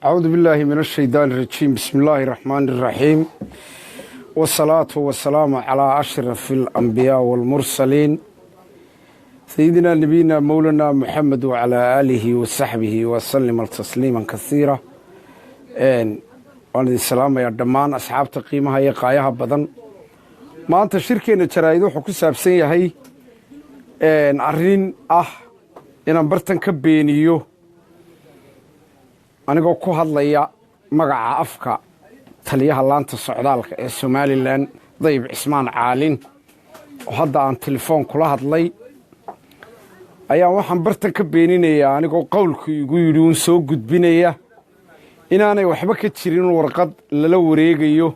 أعوذ بالله من الشيطان الرجيم. بسم الله الرحمن الرحيم، والصلاة والسلام على أشرف الأنبياء والمرسلين سيدنا نبينا مولانا محمد وعلى آله وصحبه وسلم تسليما كثيرا. وعلى السلام يا دمان أصحاب تقيمها يقايها بدن. ما أنت شركة ترايدو حكوسة بسية هي أرين إن برتن كبينيو anigoo ku hadlaya magaca afka taliyaha laanta socdaalka ee Somaliland Dayib Cismaan Caalin oo hadda aan telefoon kula hadlay ayaa waxaan bartan ka beeninayaa anigoo qowlkii igu yiri uu soo gudbinaya inaanay waxba ka jirin warqad lala wareegayo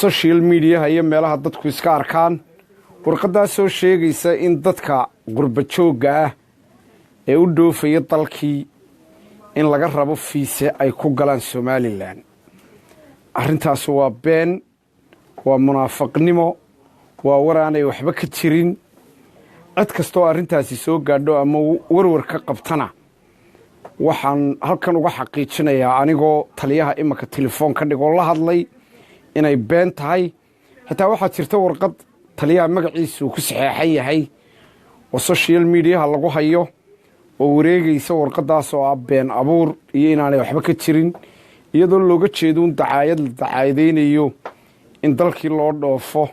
social media iyo meelaha dadku iska arkaan warqadaas soo sheegaysa in dadka qurba jooga ah ee u dhoofaya dalkii in laga rabo fiise ay ku galaan Somaliland. Arrintaas waa been, waa munaafiqnimo, waa waraanay waxba ka jirin. Cid kastoo arrintaasi soo gaadho ama warwar ka qabtana waxaan halkan uga xaqiijinayaa anigoo taliyaha imaka telefoon ka dhigoo la hadlay inay been tahay. Xitaa waxaa jirta warqad taliyaha magaciisu ku saxeexan yahay oo social media lagu hayo oo wareegaysa warqadaas oo been abuur iyo inaanay waxba ka jirin iyadoo looga jeedo dacaayad la dacaayadeynayo in dalkii loo dhoofo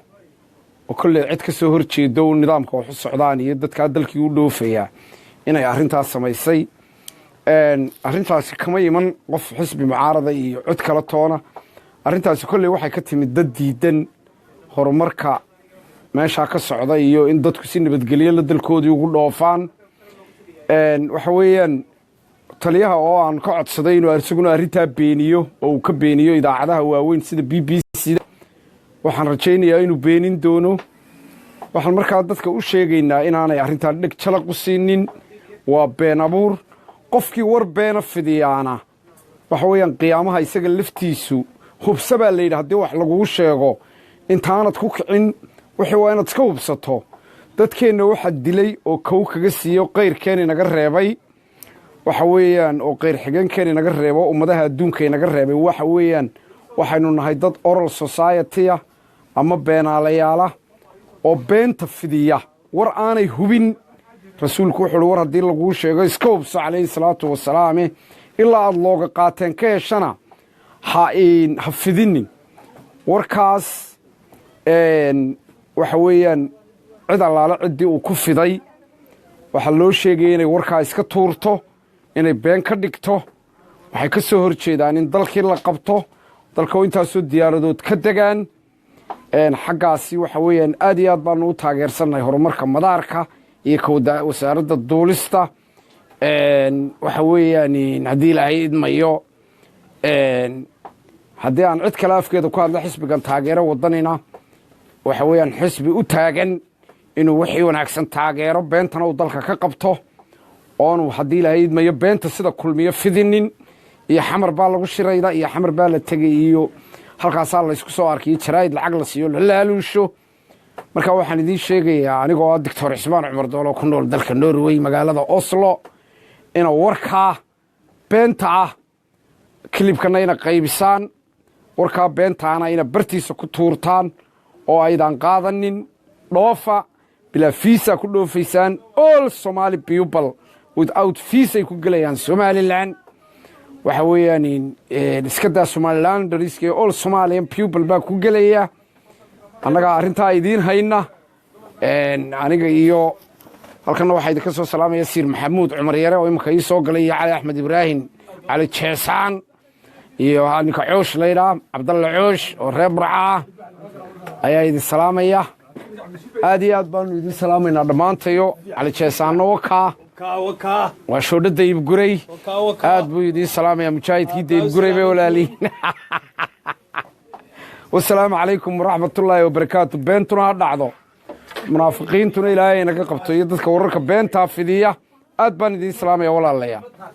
oo kulli cid ka soo horjeedo nidaamka wax u socdaan iyo dadka dalkii u dhoofaya inay arrintaas samaysay. Arrintaasi kama iman qof xisbi mucaarada iyo cid kala toona. Arrintaasi kulli waxay ka timid dad diidan horumarka meesha ka socda iyo in dadku si nabadgelyo la dalkoodii ugu dhoofaan. waxa weeyaan taliyaha oo aan ka codsaday inuu arsaguna arrinta beeniyo oo uu ka beeniyo idaacadaha waaweyn sida BBC waxaan rajaynayaa inuu beenin doono. waxaan markaa dadka u sheegaynaa inaanay arrinta dhig jalaq u siinin, waa been abuur. qofkii war beena fidiyaana waxa weeyaan qiyaamaha isaga laftiisu hubsa baa la yidhi haddii wax lagugu sheego intaanad ku kicin wixii waa inaad iska hubsato. dadkeenna waxa dilay oo kow kaga siiyo qayrkeena naga reebay waxa weeyaan oo qayr xigeenkeena naga reebo ummadaha adduunka naga reebay waxa weeyaan waxaynu nahay dad oral society ama beenaalayaala oo beenta fidiya war aanay hubin. rasuulku wuxuu war haddii lagu sheego iska hubso calayhi salaatu wasalaam ilaa aad looga qaateen ka heshana ha fidinin warkaas. waxa weeyaan cid allaala ciddii uu ku fiday waxaa loo sheegaya inay warkaa iska tuurto, inay been ka dhigto. waxay ka soo horjeedaan in dalkii la qabto, dalka intaasoo diyaaradood ka degaan. xaggaasi waxa weeyaan aad iyo aad baanu u taageersannahay horumarka madaarka iyo wasaaradda duulista. waxa weeyaan haddii ilaahay idmayo haddii aan cid kale afkeeda ku hadla xisbigan taageero wadanina waxa weeyaan xisbi u taagan inuu wixii wanaagsan taageero beentana uu dalka ka qabto oonu haddii ilaahay idmayo beenta sida kulmiyo fidinin. iyo xamar baa lagu shirayda iyo xamar baa la tegay iyo halkaasaa laysku soo arkay jaraa'id lacag la siiyo la laaluusho. marka waxaan idiin sheegayaa anigoo Dr. Cismaan Cumar Doolo ku nool dalka Norway magaalada Oslo inuu warkaa beenta kilibkana ina qaybisaan, warkaa beentaana ina bartiisa ku tuurtaan oo aydan qaadanin. dhoofa bila visa ku dhoofaysaan. all Somali people without visa ku galayaan Somaliland. waxa weeyaan iska daa Somaliland dariskii all Somalian people baa ku galaya. annaga arrinta idiin hayna aniga iyo halkan waxa idin ka soo salaamaya Sir Maxamuud Cumar Yare oo imka soo galay Cali Axmed Ibrahim Cali Jeesaan iyo ninka Coosh Leeyra Cabdalla Coosh oo reer Burca ayaa idin salaamaya. aad iyo aad baan idin salaamayna dhamaantayo. Cali Jeesaan waka waa shoodha Dayib Guray aad buu idin salaamaya mujaahidkii Dayib Guray bay walaaliin. والسلام عليكم ورحمة الله وبركاته. بنتنا dhacdo munaafiqiintuna ilaahay naga qabto iyo dadka wararka beenta fidiya aad baan idin salaamaya walaalayaal.